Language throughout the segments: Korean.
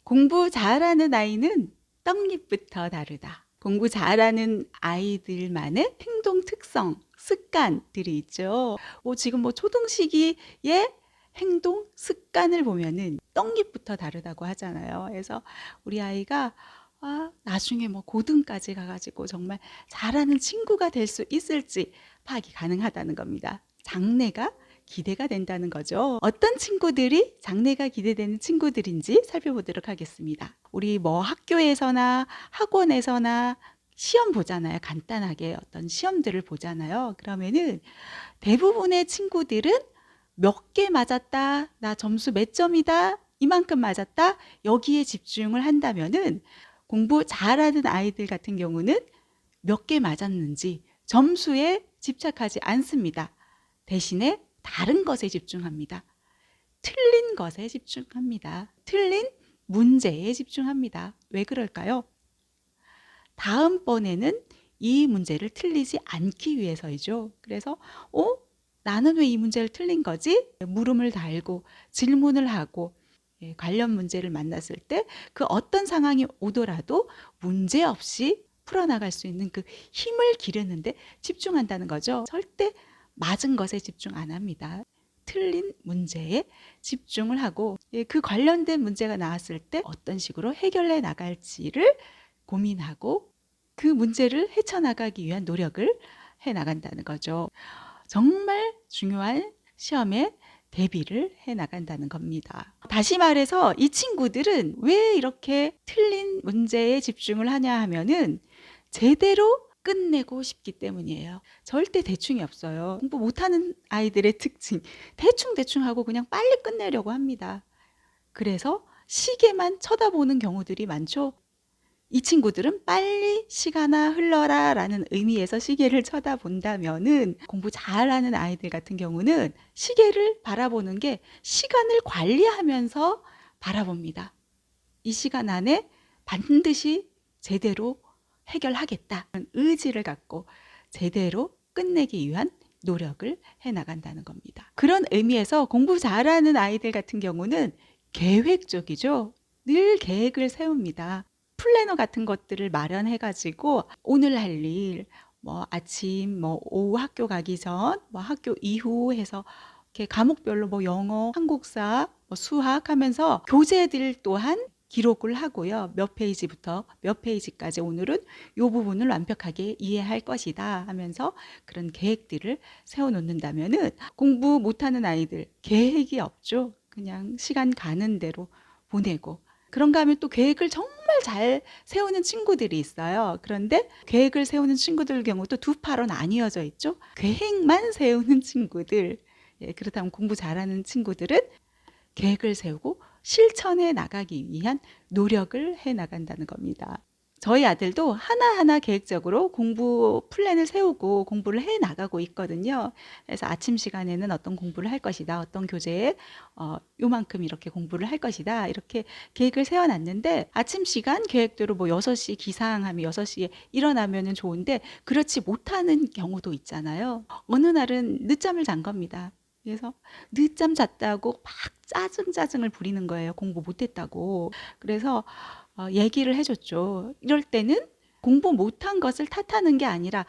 공부 잘하는 아이는 떡잎부터 다르다. 공부 잘하는 아이들만의 행동 특성, 습관들이 있죠. 지금 초등 시기의 행동 습관을 보면은 떡잎부터 다르다고 하잖아요. 그래서 우리 아이가 나중에 고등까지 가가지고 정말 잘하는 친구가 될 수 있을지 파악이 가능하다는 겁니다. 장래가 기대가 된다는 거죠. 어떤 친구들이 장래가 기대되는 친구들인지 살펴보도록 하겠습니다. 우리 학교에서나 학원에서나 시험 보잖아요. 간단하게 어떤 시험들을 보잖아요. 그러면은 대부분의 친구들은 몇 개 맞았다, 나 점수 몇 점이다, 이만큼 맞았다, 여기에 집중을 한다면은 공부 잘하는 아이들 같은 경우는 몇 개 맞았는지 점수에 집착하지 않습니다. 대신에 다른 것에 집중합니다. 틀린 것에 집중합니다. 틀린 문제에 집중합니다. 왜 그럴까요? 다음번에는 이 문제를 틀리지 않기 위해서이죠. 그래서 나는 왜 이 문제를 틀린 거지? 물음을 달고 질문을 하고 관련 문제를 만났을 때 그 어떤 상황이 오더라도 문제없이 풀어나갈 수 있는 그 힘을 기르는데 집중한다는 거죠. 절대 맞은 것에 집중 안 합니다. 틀린 문제에 집중을 하고 그 관련된 문제가 나왔을 때 어떤 식으로 해결해 나갈지를 고민하고 그 문제를 헤쳐나가기 위한 노력을 해 나간다는 거죠. 정말 중요한 시험에 대비를 해 나간다는 겁니다. 다시 말해서 이 친구들은 왜 이렇게 틀린 문제에 집중을 하냐 하면은 제대로 끝내고 싶기 때문이에요. 절대 대충이 없어요. 공부 못하는 아이들의 특징, 대충 하고 그냥 빨리 끝내려고 합니다. 그래서 시계만 쳐다보는 경우들이 많죠. 이 친구들은 빨리 시간아 흘러라 라는 의미에서 시계를 쳐다본다면은 공부 잘하는 아이들 같은 경우는 시계를 바라보는 게 시간을 관리하면서 바라봅니다. 이 시간 안에 반드시 제대로 해결하겠다. 의지를 갖고 제대로 끝내기 위한 노력을 해 나간다는 겁니다. 그런 의미에서 공부 잘하는 아이들 같은 경우는 계획적이죠. 늘 계획을 세웁니다. 플래너 같은 것들을 마련해 가지고 오늘 할 일, 아침, 오후 학교 가기 전, 학교 이후 해서 이렇게 과목별로 영어, 한국사, 수학 하면서 교재들 또한 기록을 하고요. 몇 페이지부터 몇 페이지까지 오늘은 이 부분을 완벽하게 이해할 것이다 하면서 그런 계획들을 세워놓는다면은 공부 못하는 아이들 계획이 없죠. 그냥 시간 가는 대로 보내고 그런가 하면 또 계획을 정말 잘 세우는 친구들이 있어요. 그런데 계획을 세우는 친구들 경우도 두 파로 나뉘어져 있죠. 계획만 세우는 친구들, 그렇다면 공부 잘하는 친구들은 계획을 세우고 실천해 나가기 위한 노력을 해 나간다는 겁니다. 저희 아들도 하나하나 계획적으로 공부 플랜을 세우고 공부를 해 나가고 있거든요. 그래서 아침 시간에는 어떤 공부를 할 것이다. 어떤 교재에 요만큼 이렇게 공부를 할 것이다. 이렇게 계획을 세워놨는데 아침 시간 계획대로 6시 기상하면 6시에 일어나면 좋은데 그렇지 못하는 경우도 있잖아요. 어느 날은 늦잠을 잔 겁니다. 그래서 늦잠 잤다고 막 짜증을 부리는 거예요. 공부 못했다고. 그래서 얘기를 해줬죠. 이럴 때는 공부 못한 것을 탓하는 게 아니라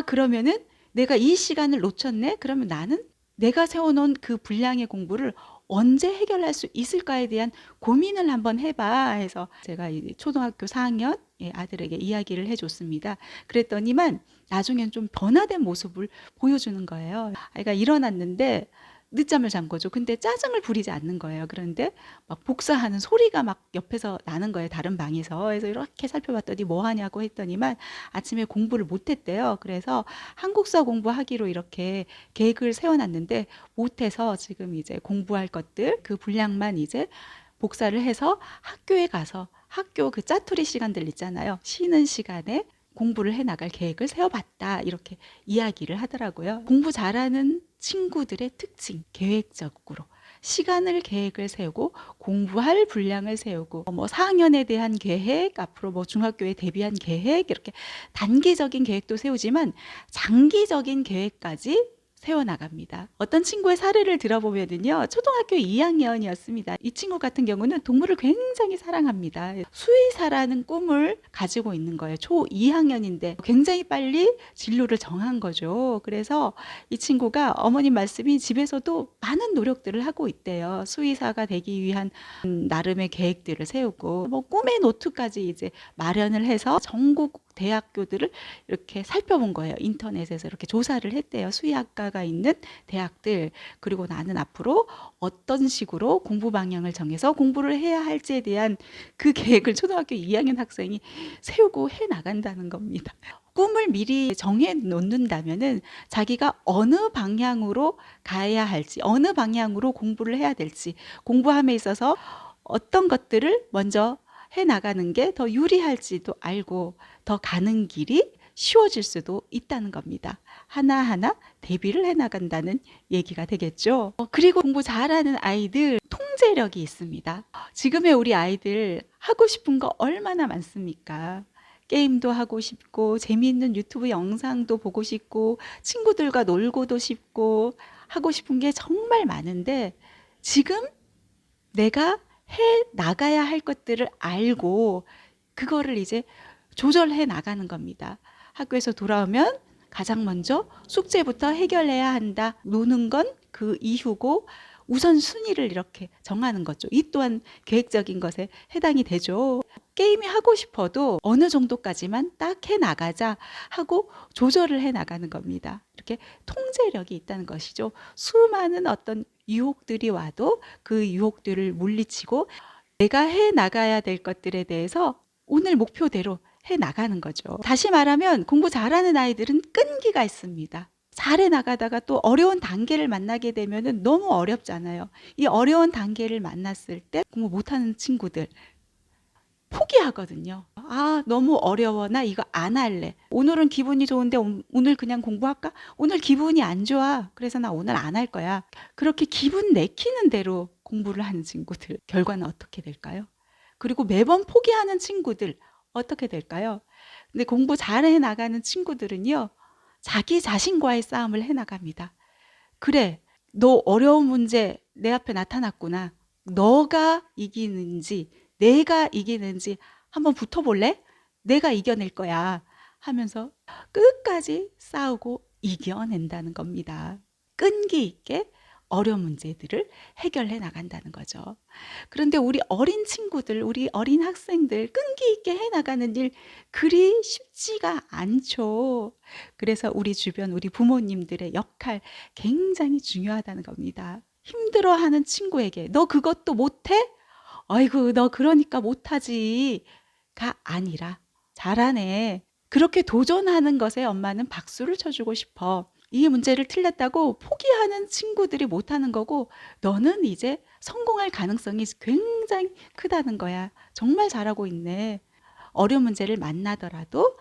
그러면은 내가 이 시간을 놓쳤네? 그러면 나는 내가 세워놓은 그 분량의 공부를 언제 해결할 수 있을까에 대한 고민을 한번 해봐 해서 제가 초등학교 4학년 아들에게 이야기를 해줬습니다. 그랬더니만 나중엔 좀 변화된 모습을 보여주는 거예요. 아이가 일어났는데 늦잠을 잔 거죠. 근데 짜증을 부리지 않는 거예요. 그런데 막 복사하는 소리가 막 옆에서 나는 거예요. 다른 방에서. 그래서 이렇게 살펴봤더니 뭐 하냐고 했더니만 아침에 공부를 못 했대요. 그래서 한국사 공부하기로 이렇게 계획을 세워놨는데 못해서 지금 이제 공부할 것들 그 분량만 이제 복사를 해서 학교에 가서 학교 그 짜투리 시간들 있잖아요. 쉬는 시간에 공부를 해 나갈 계획을 세워봤다. 이렇게 이야기를 하더라고요. 공부 잘하는 친구들의 특징, 계획적으로 시간을 계획을 세우고 공부할 분량을 세우고 4학년에 대한 계획, 앞으로 중학교에 대비한 계획 이렇게 단기적인 계획도 세우지만 장기적인 계획까지 세워나갑니다. 어떤 친구의 사례를 들어보면요, 초등학교 2학년이었습니다. 이 친구 같은 경우는 동물을 굉장히 사랑합니다. 수의사라는 꿈을 가지고 있는 거예요. 초 2학년인데 굉장히 빨리 진로를 정한 거죠. 그래서 이 친구가 어머님 말씀이 집에서도 많은 노력들을 하고 있대요. 수의사가 되기 위한 나름의 계획들을 세우고 뭐 꿈의 노트까지 이제 마련을 해서 전국 대학교들을 이렇게 살펴본 거예요. 인터넷에서 이렇게 조사를 했대요. 수의학과가 있는 대학들. 그리고 나는 앞으로 어떤 식으로 공부 방향을 정해서 공부를 해야 할지에 대한 그 계획을 초등학교 2학년 학생이 세우고 해 나간다는 겁니다. 꿈을 미리 정해 놓는다면은 자기가 어느 방향으로 가야 할지, 어느 방향으로 공부를 해야 될지, 공부함에 있어서 어떤 것들을 먼저 해 나가는 게 더 유리할지도 알고 더 가는 길이 쉬워질 수도 있다는 겁니다. 하나하나 대비를 해 나간다는 얘기가 되겠죠. 그리고 공부 잘하는 아이들 통제력이 있습니다. 지금의 우리 아이들 하고 싶은 거 얼마나 많습니까? 게임도 하고 싶고 재미있는 유튜브 영상도 보고 싶고 친구들과 놀고도 싶고 하고 싶은 게 정말 많은데 지금 내가 해 나가야 할 것들을 알고 그거를 이제 조절해 나가는 겁니다. 학교에서 돌아오면 가장 먼저 숙제부터 해결해야 한다. 노는 건 그 이후고 우선순위를 이렇게 정하는 거죠. 이 또한 계획적인 것에 해당이 되죠. 게임이 하고 싶어도 어느 정도까지만 딱 해 나가자 하고 조절을 해 나가는 겁니다. 이렇게 통제력이 있다는 것이죠. 수많은 어떤 유혹들이 와도 그 유혹들을 물리치고 내가 해 나가야 될 것들에 대해서 오늘 목표대로 해 나가는 거죠. 다시 말하면 공부 잘하는 아이들은 끈기가 있습니다. 잘해 나가다가 또 어려운 단계를 만나게 되면은 너무 어렵잖아요. 이 어려운 단계를 만났을 때 공부 못하는 친구들 포기하거든요. 아, 너무 어려워. 나 이거 안 할래. 오늘은 기분이 좋은데 오늘 그냥 공부할까? 오늘 기분이 안 좋아. 그래서 나 오늘 안 할 거야. 그렇게 기분 내키는 대로 공부를 하는 친구들 결과는 어떻게 될까요? 그리고 매번 포기하는 친구들 어떻게 될까요? 근데 공부 잘해 나가는 친구들은요, 자기 자신과의 싸움을 해 나갑니다. 그래, 너 어려운 문제 내 앞에 나타났구나. 너가 이기는지 내가 이기는지 한번 붙어볼래? 내가 이겨낼 거야 하면서 끝까지 싸우고 이겨낸다는 겁니다. 끈기 있게 어려운 문제들을 해결해 나간다는 거죠. 그런데 우리 어린 친구들, 우리 어린 학생들 끈기 있게 해 나가는 일 그리 쉽지가 않죠. 그래서 우리 주변 우리 부모님들의 역할 굉장히 중요하다는 겁니다. 힘들어하는 친구에게 너 그것도 못해? 아이고 너 그러니까 못하지가 아니라 잘하네. 그렇게 도전하는 것에 엄마는 박수를 쳐주고 싶어. 이 문제를 틀렸다고 포기하는 친구들이 못하는 거고 너는 이제 성공할 가능성이 굉장히 크다는 거야. 정말 잘하고 있네. 어려운 문제를 만나더라도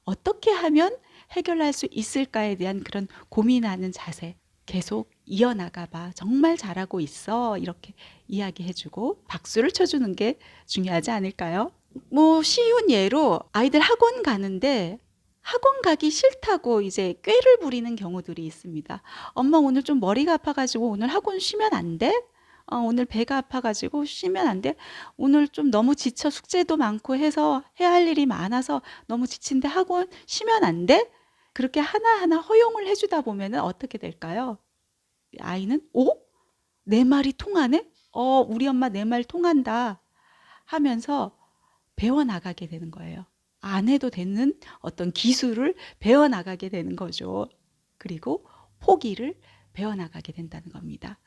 어떻게 하면 해결할 수 있을까에 대한 그런 고민하는 자세 계속 이어나가 봐. 정말 잘하고 있어. 이렇게 이야기해주고 박수를 쳐주는 게 중요하지 않을까요? 뭐 쉬운 예로 아이들 학원 가는데 학원 가기 싫다고 이제 꾀를 부리는 경우들이 있습니다. 엄마 오늘 좀 머리가 아파가지고 오늘 학원 쉬면 안 돼? 오늘 배가 아파가지고 쉬면 안 돼? 오늘 좀 너무 지쳐 숙제도 많고 해서 해야 할 일이 많아서 너무 지친데 학원 쉬면 안 돼? 그렇게 하나하나 허용을 해주다 보면은 어떻게 될까요? 아이는 내 말이 통하네? 우리 엄마 내 말 통한다 하면서 배워나가게 되는 거예요. 안 해도 되는 어떤 기술을 배워나가게 되는 거죠. 그리고 포기를 배워나가게 된다는 겁니다.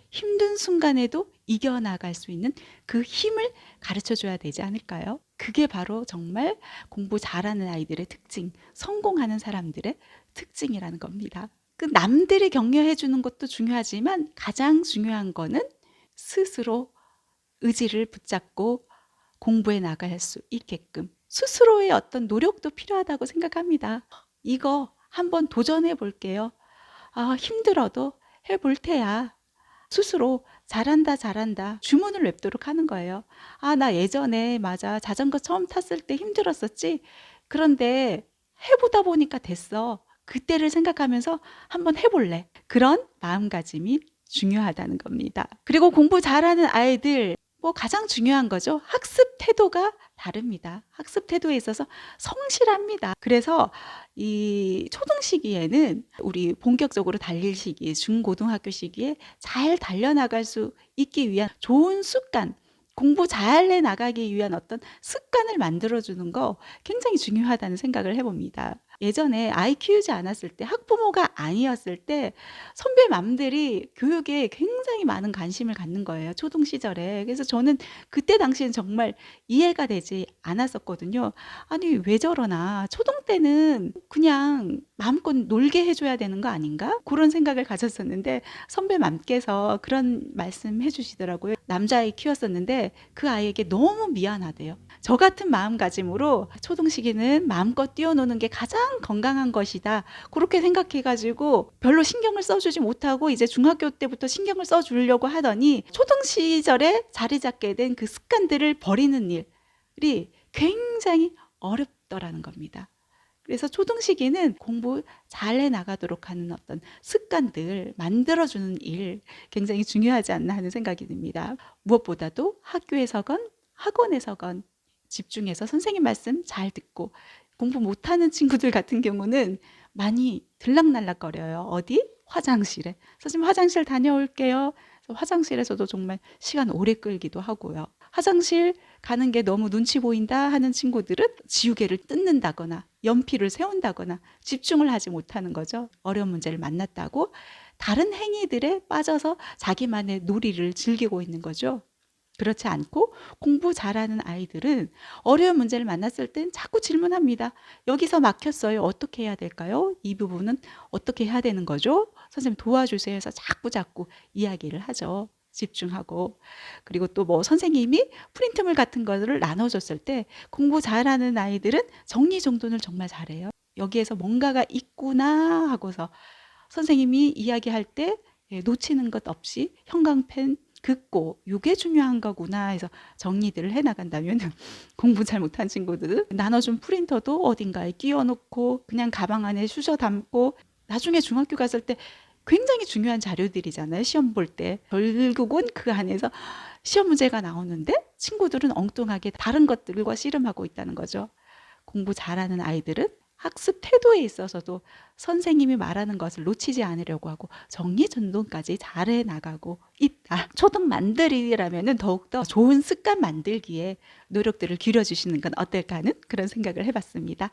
힘든 순간에도 이겨나갈 수 있는 그 힘을 가르쳐줘야 되지 않을까요? 그게 바로 정말 공부 잘하는 아이들의 특징, 성공하는 사람들의 특징이라는 겁니다. 그 남들이 격려해 주는 것도 중요하지만 가장 중요한 거는 스스로 의지를 붙잡고 공부해 나갈 수 있게끔 스스로의 어떤 노력도 필요하다고 생각합니다. 이거 한번 도전해 볼게요. 힘들어도 해볼 테야. 스스로 잘한다 잘한다 주문을 냅도록 하는 거예요. 나 예전에 맞아 자전거 처음 탔을 때 힘들었었지. 그런데 해보다 보니까 됐어. 그때를 생각하면서 한번 해볼래. 그런 마음가짐이 중요하다는 겁니다. 그리고 공부 잘하는 아이들, 뭐 가장 중요한 거죠. 학습 태도가 다릅니다. 학습 태도에 있어서 성실합니다. 그래서 이 초등 시기에는 우리 본격적으로 달릴 시기, 중고등학교 시기에 잘 달려나갈 수 있기 위한 좋은 습관, 공부 잘 해 나가기 위한 어떤 습관을 만들어주는 거 굉장히 중요하다는 생각을 해봅니다. 예전에 아이 키우지 않았을 때, 학부모가 아니었을 때 선배 맘들이 교육에 굉장히 많은 관심을 갖는 거예요. 초등 시절에. 그래서 저는 그때 당시엔 정말 이해가 되지 않았었거든요. 아니, 왜 저러나. 초등 때는 그냥 마음껏 놀게 해줘야 되는 거 아닌가? 그런 생각을 가졌었는데 선배 맘께서 그런 말씀 해주시더라고요. 남자아이 키웠었는데 그 아이에게 너무 미안하대요. 저 같은 마음가짐으로 초등 시기는 마음껏 뛰어노는 게 가장 건강한 것이다. 그렇게 생각해가지고 별로 신경을 써주지 못하고 이제 중학교 때부터 신경을 써주려고 하더니 초등 시절에 자리 잡게 된 그 습관들을 버리는 일이 굉장히 어렵더라는 겁니다. 그래서 초등 시기는 공부 잘 해나가도록 하는 어떤 습관들 만들어주는 일 굉장히 중요하지 않나 하는 생각이 듭니다. 무엇보다도 학교에서건 학원에서건 집중해서 선생님 말씀 잘 듣고 공부 못하는 친구들 같은 경우는 많이 들락날락거려요. 어디? 화장실에. 선생님 화장실 다녀올게요. 화장실에서도 정말 시간 오래 끌기도 하고요. 화장실 가는 게 너무 눈치 보인다 하는 친구들은 지우개를 뜯는다거나 연필을 세운다거나 집중을 하지 못하는 거죠. 어려운 문제를 만났다고 다른 행위들에 빠져서 자기만의 놀이를 즐기고 있는 거죠. 그렇지 않고 공부 잘하는 아이들은 어려운 문제를 만났을 땐 자꾸 질문합니다. 여기서 막혔어요. 어떻게 해야 될까요? 이 부분은 어떻게 해야 되는 거죠? 선생님 도와주세요 해서 자꾸 이야기를 하죠. 집중하고. 그리고 또 뭐 선생님이 프린트물 같은 거를 나눠줬을 때 공부 잘하는 아이들은 정리정돈을 정말 잘해요. 여기에서 뭔가가 있구나 하고서 선생님이 이야기할 때 놓치는 것 없이 형광펜 긋고 이게 중요한 거구나 해서 정리들을 해나간다면 공부 잘 못한 친구들은 나눠준 프린터도 어딘가에 끼워놓고 그냥 가방 안에 쑤셔 담고 나중에 중학교 갔을 때 굉장히 중요한 자료들이잖아요. 시험 볼 때 결국은 그 안에서 시험 문제가 나오는데 친구들은 엉뚱하게 다른 것들과 씨름하고 있다는 거죠. 공부 잘하는 아이들은 학습 태도에 있어서도 선생님이 말하는 것을 놓치지 않으려고 하고 정리전돈까지 잘해 나가고 있다. 초등 만들이라면 더욱더 좋은 습관 만들기에 노력들을 기울여주시는 건 어떨까 하는 그런 생각을 해봤습니다.